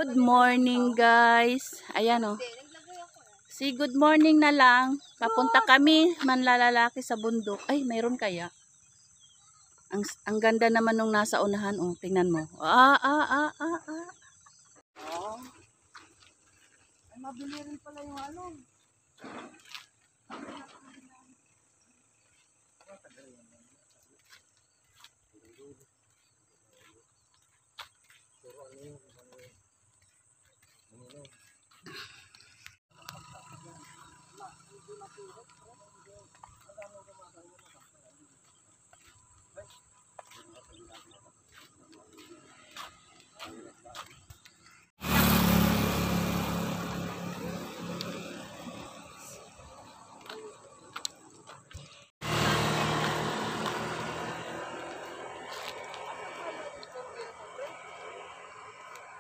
Good morning guys. Ayan oh. Si good morning na lang. Papunta kami manlalalaki sa bundok. Ay, mayroon kaya? Ang ganda naman nung nasa unahan oh. Tingnan mo. Oh. Ay, mabili rin pala yung ano.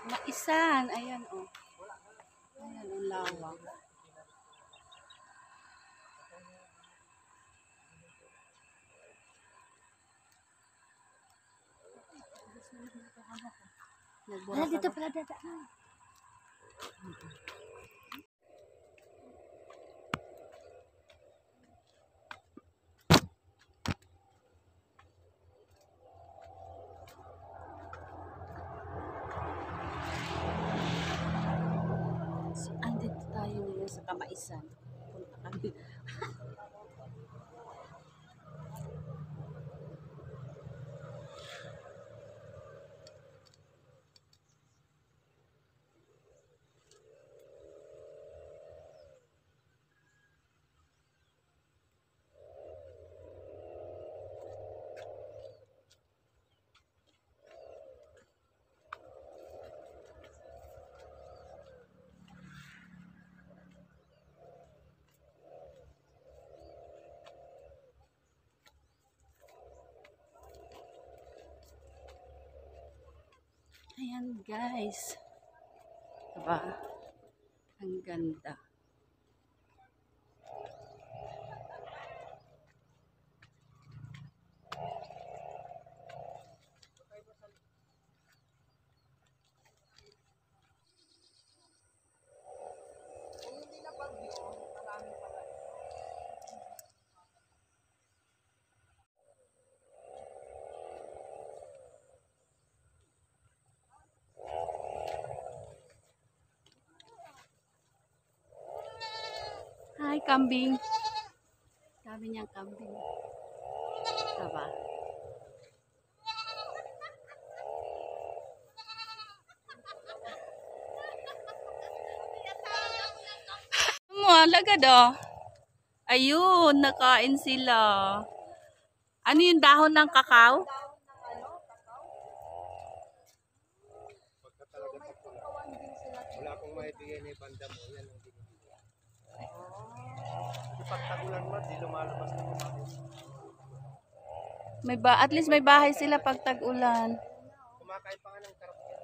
Maisan. Ayan oh. Ayan ang lawak. Dito pala dadaan. So, andito tayo ngayon sa Kamaisan. Punta kami. Ayan guys. Diba? Ang ganda. Hi, kambing. Sabi niyang kambing. Diba? Alagad oh. Ayun, nakain sila. Ano yung dahon ng kakao? Wala akong maibigay na ibanda mo. Yan ang binibigay. Kasi pag tagulan mo, di lumalabas na kumain. At least may bahay sila pag tag-ulan. Kumakain pa nga ng karap yan.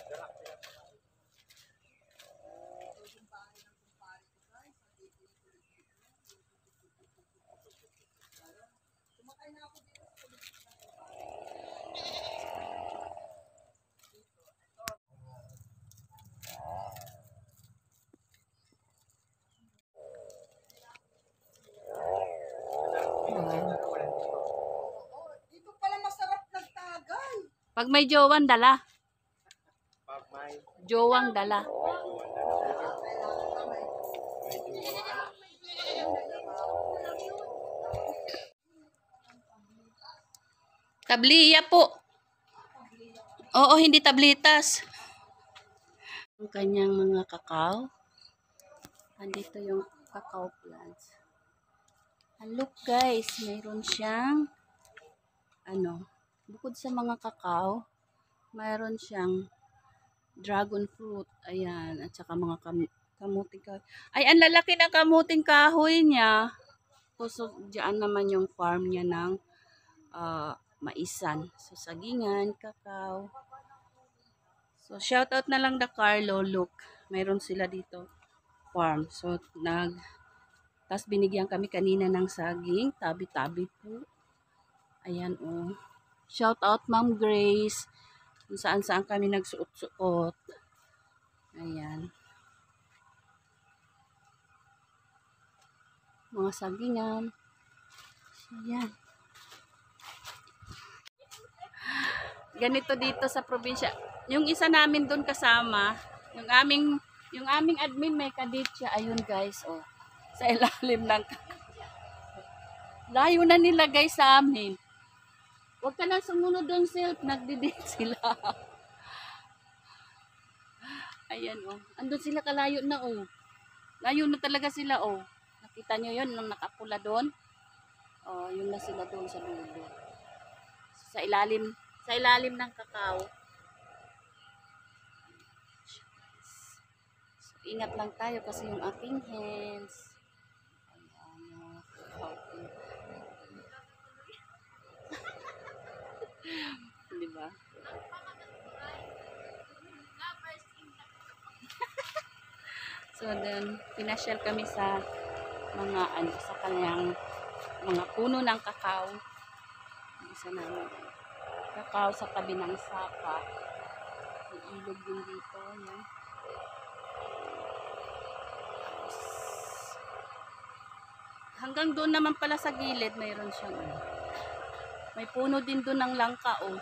Dalak sila. Dito pala masarap nagtagay. Pag may jowang dala. Pag may Jowang dala. Tabliya po. Oo, hindi tablitas. Ang kanyang mga kakao. Andito yung kakao plants. And look guys, mayroon siyang bukod sa mga kakao, mayroon siyang dragon fruit. Ayan, at saka mga kamuting kahoy. Ay, ang lalaki ng kamuting kahoy niya. So, diyan naman yung farm niya ng maisan. So, sagingan, kakao. So, shout out na lang the Carlo. Look, mayroon sila dito farm. So, tas binigyan kami kanina ng saging. Tabi-tabi po. Ayan, oh. Shout out Ma'am Grace. Kung saan-saan kami nagsuot-suot. Ayan. Mga sagingan. Ayan. Ganito dito sa probinsya. Yung isa namin doon kasama, yung aming admin may kaditya. Ayun guys, oh. Sa ilalim ng layo na nilagay sa amin. Huwag ka na sumunod doon, Silp. Nagdidate sila. Ayan, oh. Andun sila kalayo na, oh. Layo na talaga sila, oh. Nakita nyo yun, nung nakapula doon? Oh, yun na sila doon sa dulo. Sa ilalim ng kakao. So, ingat lang tayo kasi yung aking hands. Ayan, okay. Diba? So then, pinasyal kami sa mga sa kanyang mga puno ng kakao. Isa namin. Kakao sa tabi ng sapa. May ilog din dito. Yan. Tapos, hanggang doon naman pala sa gilid, mayroon siyang may puno din doon ng langka, oh.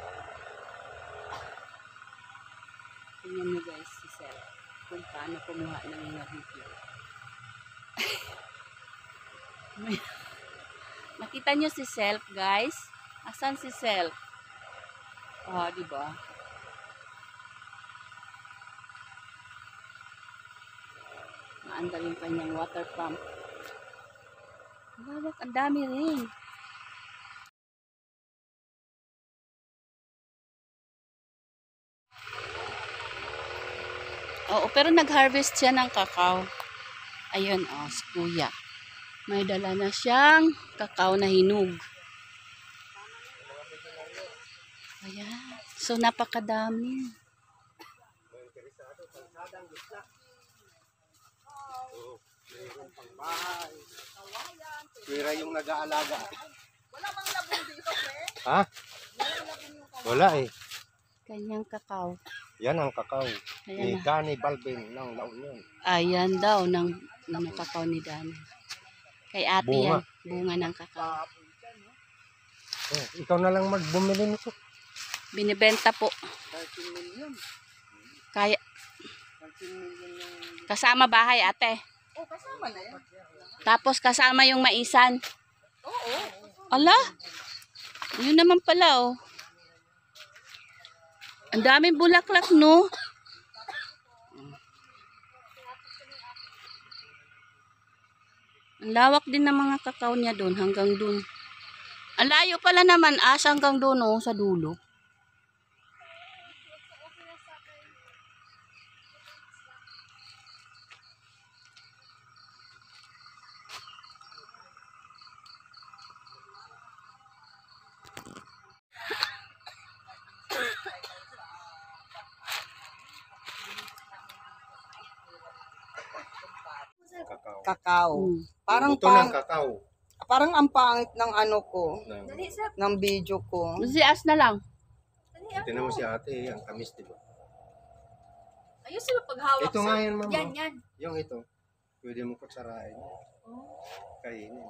Tingnan nyo guys, si Sel. Kung paano kumuha ng mga video. Nakita nyo si Self, guys? Asan si Self? Ah, diba? Maandar yung kanyang water pump. Lawak, ang dami rin. Oo, pero nag-harvest siya ng kakao. Ayun, oh, si Kuya. May dala na siyang kakao na hinog. Ayan. So, napakadami. Pwera yung nag-aalaga. Wala bang labong dito, pre? Ha? Wala eh. Kanyang kakao. Yan ang kakao. Ayan Ni na. Danny Balvin ng La Union. Ayan daw, ng kakao ni Dani. Kay ate Bunga. yan. Bunga ng kakao. Oh, ikaw na lang magbumili nito. Binibenta po. 13 million. Kaya, 13 million yung... kasama bahay ate. Oh, kasama na yan. Tapos kasama yung maisan. Oo. Ala? Yun naman pala, oh. Ang daming bulaklak, no? Ang lawak din ng mga kakao niya doon, hanggang doon. Ang layo pala naman, hanggang doon, oh, sa dulo. Kakao. Kakao. Mm. Parang Ito ng kakao. parang ang pangit ng ano ko, Ng, ng video ko. Si As na lang. tinan mo si ate, ang tamis, diba? Ayusin mo paghawak Ito nga yan, mama. yan. Yung ito. Pwede mo kutsarain. Kainin.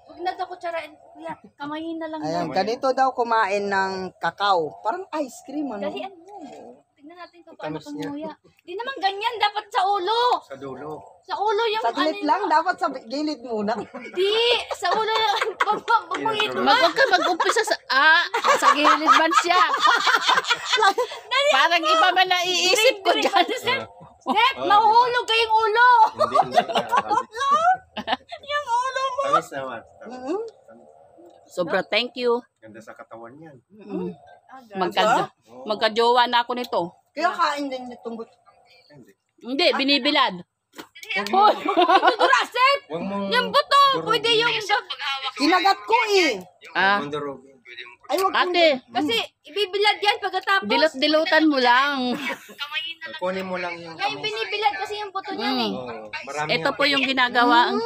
Huwag na daw kutsarain, kuya. Kamayin na lang. Ayan, Tama ganito daw kumain ng kakao. Parang ice cream, ano? Dalian mo. Tignan natin kung paano Tamis niya. panguya. Di naman ganyan, dapat sa ulo. Sa dulo. Sa ulo yung Saglit lang, dapat sa gilid muna. Di, sa ulo yung pagpapagpagit mo. Huwag ka mag-umpisa sa gilid man siya. Parang iba man naiisip ko dyan. Step, mahuhulog kayong ulo. Hindi. Yung ulo mo. Tamis naman. Mhm. Sobra, thank you. Ganda sa katawan yan. Magka-jowa na ako nito. Kaya kain din itong Hindi. Hindi, binibilad. Durasep, Huwag mong... yung buto, pwede yung... Kinagat ko eh. Ah. Mandurugin. Pwede mo Ay, wag kang- Ate, Kasi ibibilad yan pagkatapos. dilot-dilutan mo lang. kunin mo lang yung Yung binibilad kasi yung buto niyan eh. Oo, marami Ito yan. po yung ginagawa ang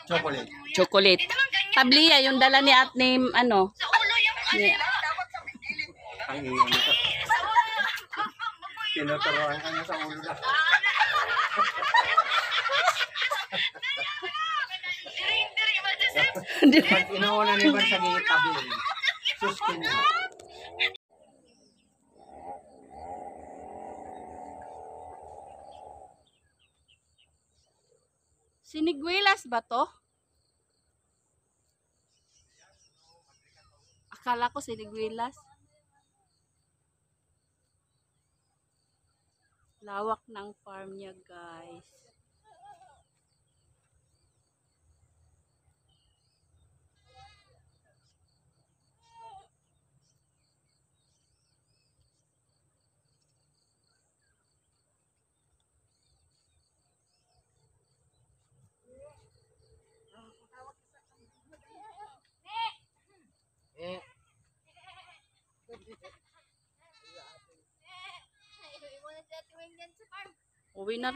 Chocolate. chocolate. Tabliya, yung dala ni at ni, ano, Sa ulo yung ni, Ang ingay nito. Tinuturuan ka na sa ulo na. Pag inuuna ni Ban sa gilid tabi, suskin na. Siniguelas ba to? Akala ko siniguelas. Lawak ng farm niya, guys. Eh, Uwi na.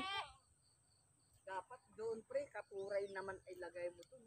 Dapat doon pre, katuray naman ay lagay mo doon.